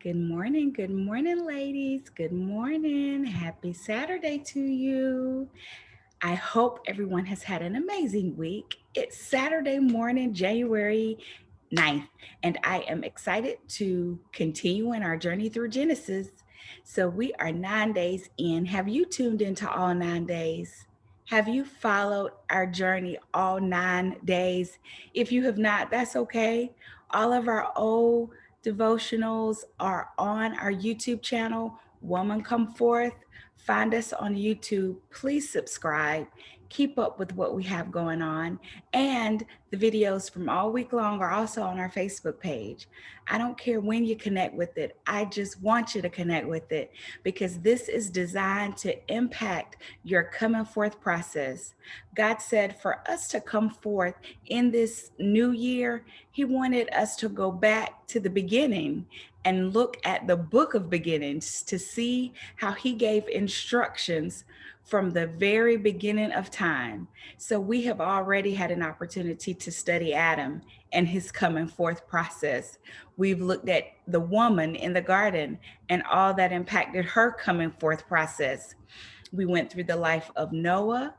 Good morning, ladies. Good morning. Happy Saturday to you. I hope everyone has had an amazing week. It's Saturday morning, January 9th, and I am excited to continue in our journey through Genesis. So, we are 9 days in. Have you tuned into all 9 days? Have you followed our journey all 9 days? If you have not, that's okay. All of our old devotionals are on our YouTube channel, Woman Come Forth. Find us on YouTube. Please subscribe. Keep up with what we have going on. And the videos from all week long are also on our Facebook page. I don't care when you connect with it. I just want you to connect with it because this is designed to impact your coming forth process. God said for us to come forth in this new year, He wanted us to go back to the beginning and look at the book of beginnings to see how He gave instructions from the very beginning of time. So we have already had an opportunity to study Adam and his coming forth process. We've looked at the woman in the garden and all that impacted her coming forth process. We went through the life of Noah,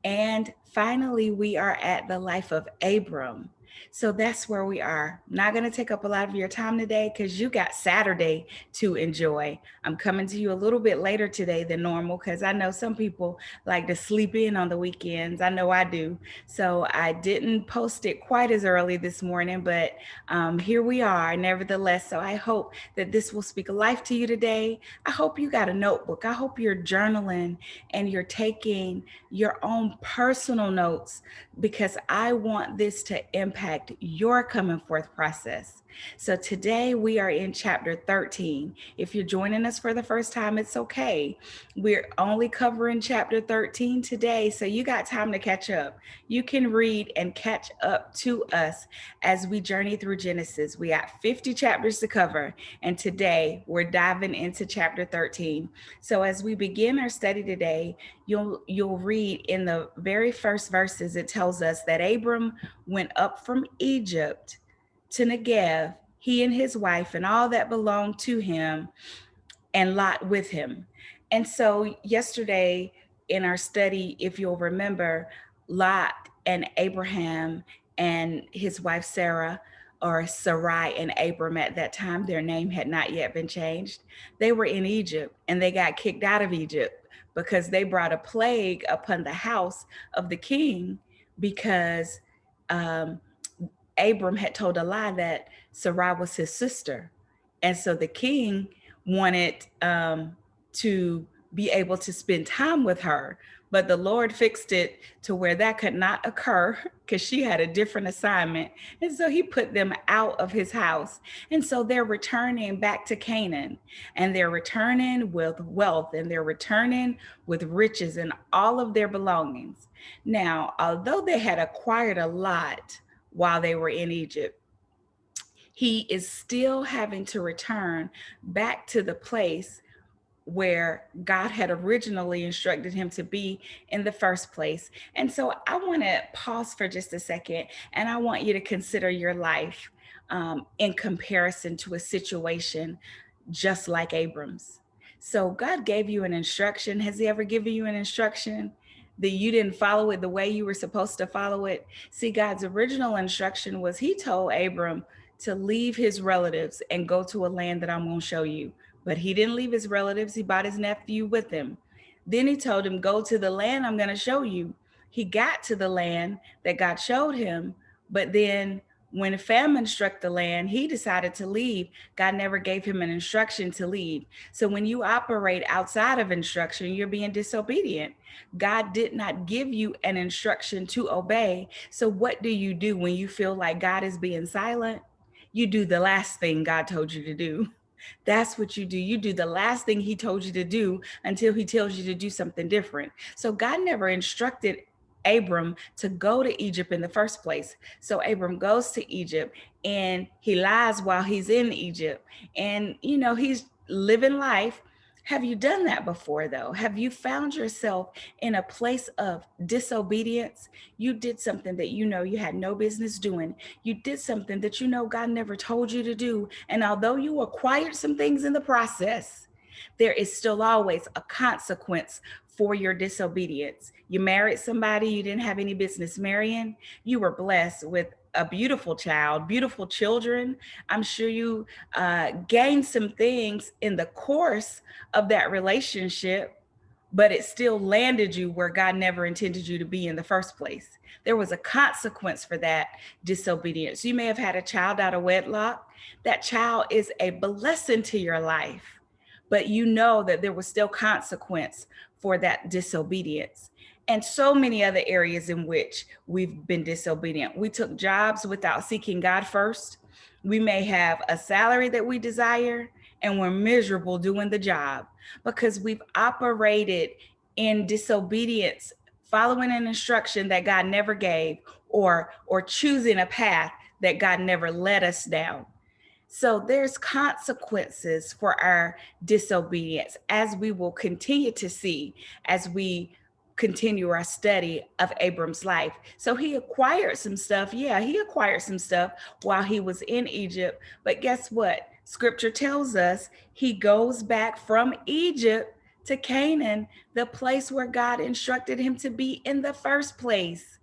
and finally, we are at the life of Abram. So that's where we are. Not going to take up a lot of your time today because you got Saturday to enjoy. I'm coming to you a little bit later today than normal because I know some people like to sleep in on the weekends. I know I do. So I didn't post it quite as early this morning, but here we are nevertheless. So I hope that this will speak life to you today. I hope you got a notebook. I hope you're journaling and you're taking your own personal notes because I want this to impact your coming forth process. So today we are in chapter 13. If you're joining us for the first time, it's okay. We're only covering chapter 13 today, so you got time to catch up. You can read and catch up to us as we journey through Genesis. We got 50 chapters to cover, and today we're diving into chapter 13. So as we begin our study today, you'll read in the very first verses, it tells us that Abram went up from Egypt to Negev, he and his wife and all that belonged to him, and Lot with him. And so yesterday in our study, if you'll remember, Lot and Abraham and his wife Sarah, or Sarai and Abram at that time, their name had not yet been changed. They were in Egypt and they got kicked out of Egypt because they brought a plague upon the house of the king because um, Abram had told a lie that Sarai was his sister. And so the king wanted to be able to spend time with her. But the Lord fixed it to where that could not occur because she had a different assignment. And so he put them out of his house. And so they're returning back to Canaan, and they're returning with wealth, and they're returning with riches and all of their belongings. Now, although they had acquired a lot while they were in Egypt, he is still having to return back to the place where God had originally instructed him to be in the first place. And so I want to pause for just a second and I want you to consider your life in comparison to a situation just like Abram's. So God gave you an instruction. Has He ever given you an instruction that you didn't follow it the way you were supposed to follow it? See, God's original instruction was He told Abram to leave his relatives and go to a land that I'm going to show you. But he didn't leave his relatives. He brought his nephew with him. Then he told him, go to the land I'm going to show you. He got to the land that God showed him, but then when famine struck the land, he decided to leave. God never gave him an instruction to leave. So when you operate outside of instruction, you're being disobedient. God did not give you an instruction to obey. So what do you do when you feel like God is being silent? You do the last thing God told you to do. That's what you do. You do the last thing He told you to do until He tells you to do something different. So God never instructed Abram to go to Egypt in the first place. So Abram goes to Egypt and he lies while he's in Egypt. And, he's living life. Have you done that before, though? Have you found yourself in a place of disobedience? You did something that you know you had no business doing. You did something that you know God never told you to do. And although you acquired some things in the process, there is still always a consequence for your disobedience. You married somebody you didn't have any business marrying. You were blessed with a beautiful child, beautiful children. I'm sure you gained some things in the course of that relationship, but it still landed you where God never intended you to be in the first place. There was a consequence for that disobedience. You may have had a child out of wedlock. That child is a blessing to your life, but you know that there was still consequence for that disobedience. And so many other areas in which we've been disobedient. We took jobs without seeking God first. We may have a salary that we desire, and we're miserable doing the job because we've operated in disobedience, following an instruction that God never gave, or choosing a path that God never led us down. So there's consequences for our disobedience, as we will continue to see as we continue our study of Abram's life. So he acquired some stuff. Yeah, he acquired some stuff while he was in Egypt. But guess what? Scripture tells us he goes back from Egypt to Canaan, the place where God instructed him to be in the first place.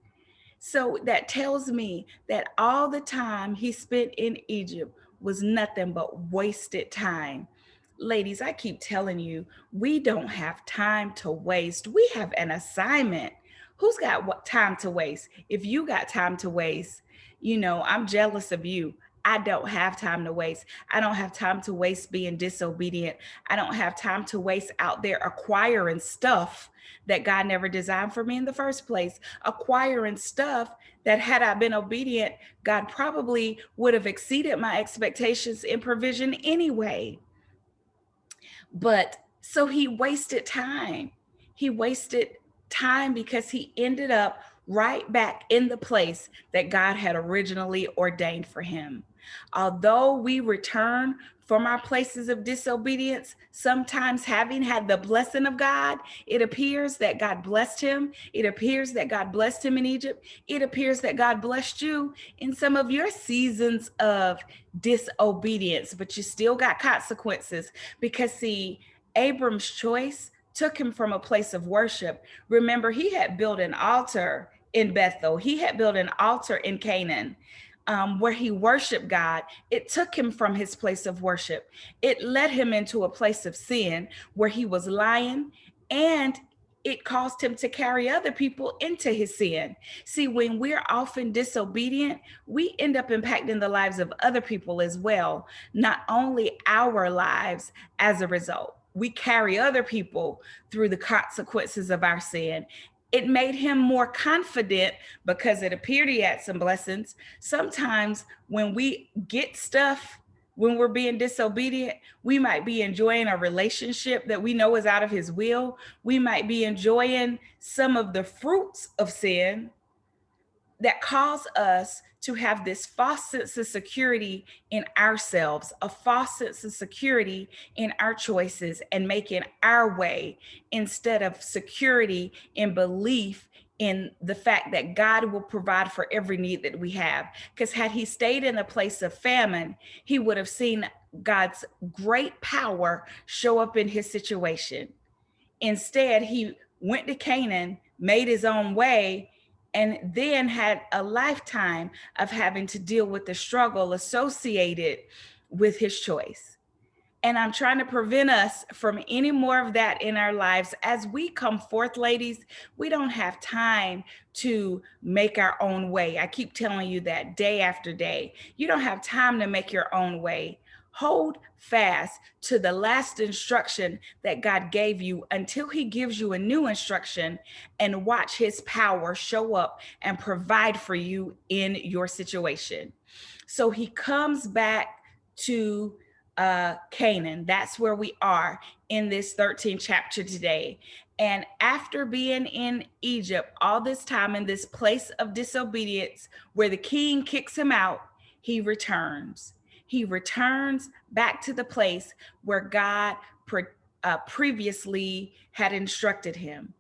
So that tells me that all the time he spent in Egypt was nothing but wasted time. Ladies, I keep telling you, we don't have time to waste. We have an assignment. Who's got what time to waste? If you got time to waste, I'm jealous of you. I don't have time to waste. I don't have time to waste being disobedient. I don't have time to waste out there acquiring stuff that God never designed for me in the first place, acquiring stuff that, had I been obedient, God probably would have exceeded my expectations in provision anyway. But so he wasted time. He wasted time because he ended up right back in the place that God had originally ordained for him. Although we return from our places of disobedience, sometimes having had the blessing of God, it appears that God blessed him. It appears that God blessed him in Egypt. It appears that God blessed you in some of your seasons of disobedience, but you still got consequences because, see, Abram's choice took him from a place of worship. Remember, he had built an altar in Bethel, he had built an altar in Canaan. Where he worshiped God, it took him from his place of worship. It led him into a place of sin where he was lying, and it caused him to carry other people into his sin. See, when we're often disobedient, we end up impacting the lives of other people as well, not only our lives as a result. We carry other people through the consequences of our sin. It made him more confident because it appeared he had some blessings. Sometimes when we get stuff, when we're being disobedient, we might be enjoying a relationship that we know is out of his will. We might be enjoying some of the fruits of sin that cause us to have this false sense of security in ourselves, a false sense of security in our choices and making our way, instead of security in belief in the fact that God will provide for every need that we have. Because had he stayed in a place of famine, he would have seen God's great power show up in his situation. Instead, he went to Canaan, made his own way, and then had a lifetime of having to deal with the struggle associated with his choice. And I'm trying to prevent us from any more of that in our lives. As we come forth, ladies, we don't have time to make our own way. I keep telling you that day after day. You don't have time to make your own way. Hold fast to the last instruction that God gave you until he gives you a new instruction, and watch his power show up and provide for you in your situation. So he comes back to Canaan. That's where we are in this 13th chapter today. And after being in Egypt all this time, in this place of disobedience where the king kicks him out, he returns. He returns back to the place where God previously had instructed him.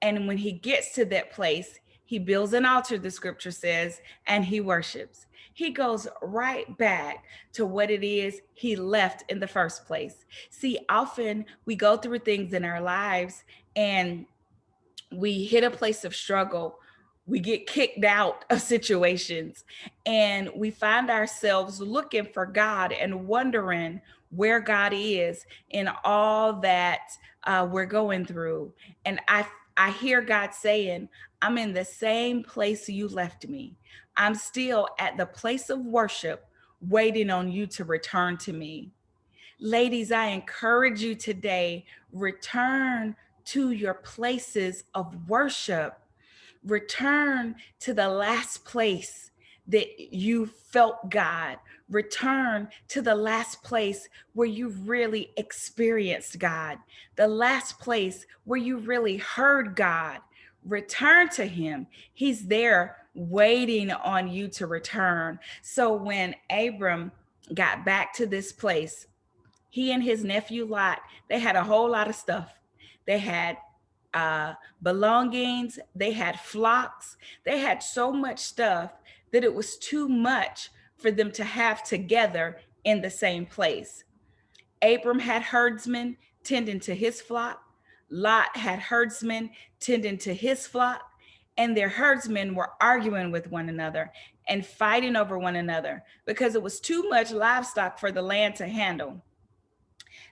And when he gets to that place, he builds an altar, the scripture says, and he worships. He goes right back to what it is he left in the first place. See, often we go through things in our lives and we hit a place of struggle. We get kicked out of situations and we find ourselves looking for God and wondering where God is in all that we're going through. And I hear God saying, I'm in the same place you left me. I'm still at the place of worship, waiting on you to return to me. Ladies, I encourage you today, return to your places of worship. Return to the last place that you felt God. Return to the last place where you really experienced God, the last place where you really heard God. Return to Him. He's there waiting on you to return. So when Abram got back to this place, he and his nephew Lot, they had a whole lot of stuff. They had belongings, they had flocks, they had so much stuff that it was too much for them to have together in the same place. Abram had herdsmen tending to his flock. Lot had herdsmen tending to his flock. And their herdsmen were arguing with one another and fighting over one another because it was too much livestock for the land to handle.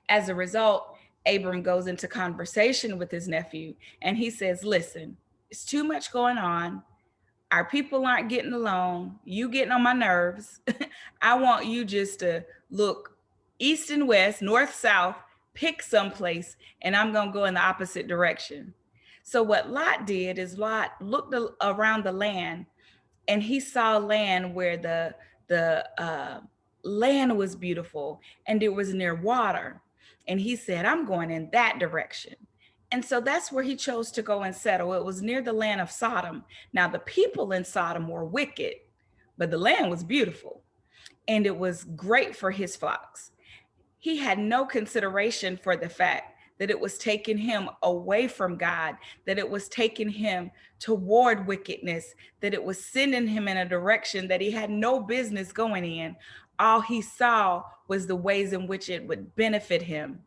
As a result, Abram goes into conversation with his nephew and he says, listen, it's too much going on. Our people aren't getting along. You getting on my nerves. I want you just to look east and west, north, south, pick someplace, and I'm going to go in the opposite direction. So what Lot did is Lot looked around the land and he saw land where the land was beautiful and it was near water. And he said, I'm going in that direction. And so that's where he chose to go and settle. It was near the land of Sodom. Now, the people in Sodom were wicked, but the land was beautiful and it was great for his flocks. He had no consideration for the fact that it was taking him away from God, that it was taking him toward wickedness, that it was sending him in a direction that he had no business going in. All he saw was the ways in which it would benefit him.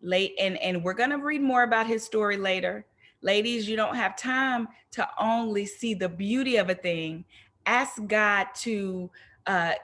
And we're going to read more about his story later. Ladies, you don't have time to only see the beauty of a thing. Ask God to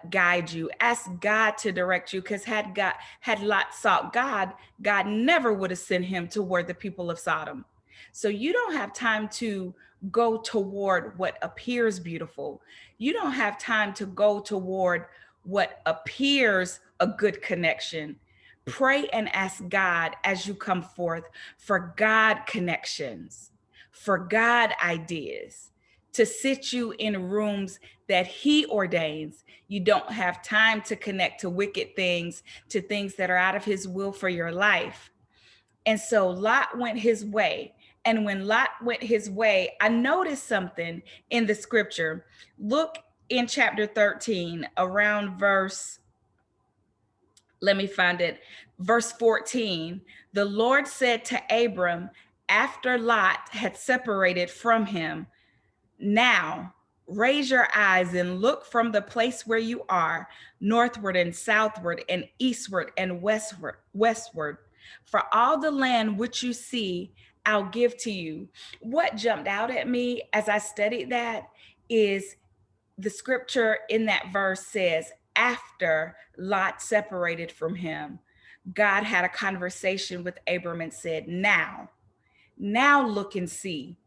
guide you. Ask God to direct you, because had Lot sought God, God never would have sent him toward the people of Sodom. So you don't have time to go toward what appears beautiful. You don't have time to go toward what appears a good connection. Pray and ask God as you come forth for God connections, for God ideas, to sit you in rooms that He ordains. You don't have time to connect to wicked things, to things that are out of His will for your life. And so Lot went his way. And when Lot went his way, I noticed something in the scripture. Look in chapter 13, around verse, let me find it, verse 14. The Lord said to Abram, after Lot had separated from him, now raise your eyes and look from the place where you are, northward and southward and eastward and westward. For all the land which you see, I'll give to you. What jumped out at me as I studied that is the scripture in that verse says, after Lot separated from him, God had a conversation with Abram and said, now look and see.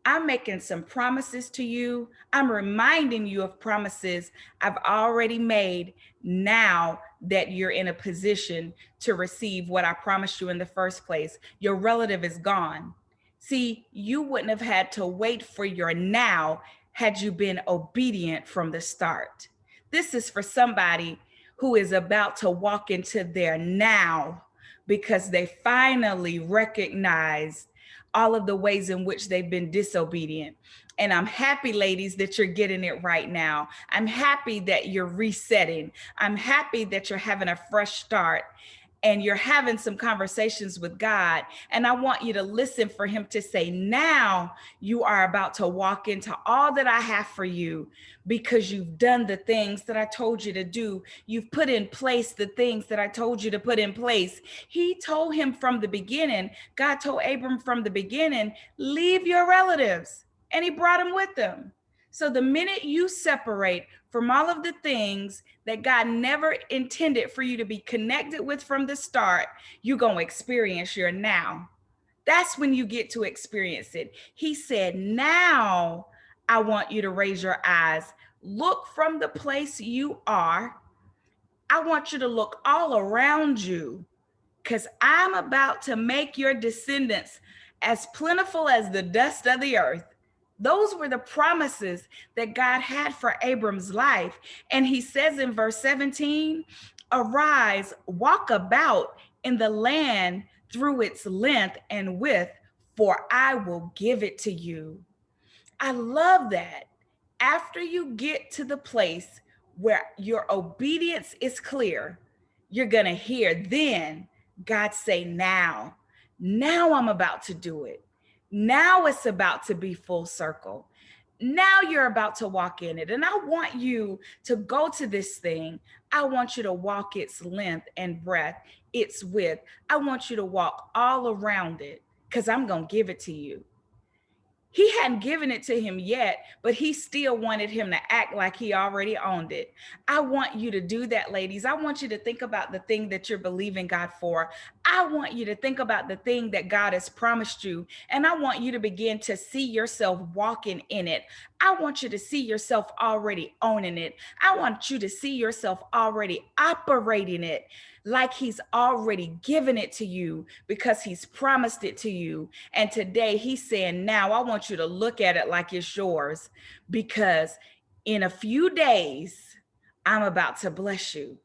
I'm making some promises to you. I'm reminding you of promises I've already made now that you're in a position to receive what I promised you in the first place. Your relative is gone. See, you wouldn't have had to wait for your now had you been obedient from the start. This is for somebody who is about to walk into their now because they finally recognize all of the ways in which they've been disobedient. And I'm happy, ladies, that you're getting it right now. I'm happy that you're resetting. I'm happy that you're having a fresh start. and you're having some conversations with God. And I want you to listen for him to say, now you are about to walk into all that I have for you because you've done the things that I told you to do. You've put in place the things that I told you to put in place. He told him from the beginning, God told Abram from the beginning, leave your relatives. And he brought him with him. So the minute you separate from all of the things that God never intended for you to be connected with from the start, you're going to experience your now. That's when you get to experience it. He said, now I want you to raise your eyes. Look from the place you are. I want you to look all around you because I'm about to make your descendants as plentiful as the dust of the earth. Those were the promises that God had for Abram's life. And he says in verse 17, arise, walk about in the land through its length and width, for I will give it to you. I love that. After you get to the place where your obedience is clear, you're going to hear then God say, now I'm about to do it. Now it's about to be full circle. Now you're about to walk in it. And I want you to go to this thing. I want you to walk its length and breadth, its width. I want you to walk all around it because I'm going to give it to you. He hadn't given it to him yet, but he still wanted him to act like he already owned it. I want you to do that, ladies. I want you to think about the thing that you're believing God for. I want you to think about the thing that God has promised you. And I want you to begin to see yourself walking in it. I want you to see yourself already owning it. I want you to see yourself already operating it like he's already given it to you because he's promised it to you. And today he's saying, now I want you to look at it like it's yours because in a few days, I'm about to bless you.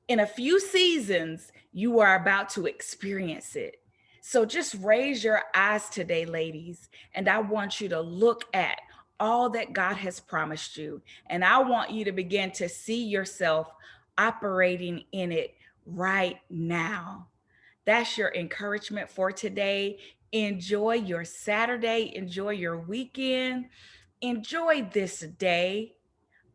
In a few seasons, you are about to experience it. So just raise your eyes today, ladies, and I want you to look at all that God has promised you. And I want you to begin to see yourself operating in it right now. That's your encouragement for today. Enjoy your Saturday, enjoy your weekend, enjoy this day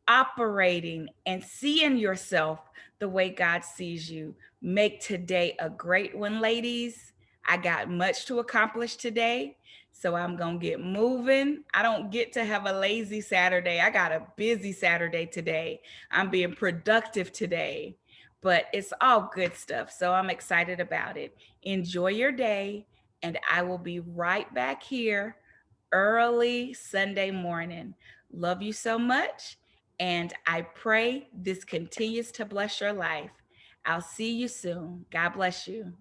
operating and seeing yourself the way God sees you. Make today a great one, ladies. I got much to accomplish today, so I'm going to get moving. I don't get to have a lazy Saturday. I got a busy Saturday today. I'm being productive today, but it's all good stuff. So I'm excited about it. Enjoy your day, and I will be right back here early Sunday morning. Love you so much. And I pray this continues to bless your life. I'll see you soon. God bless you.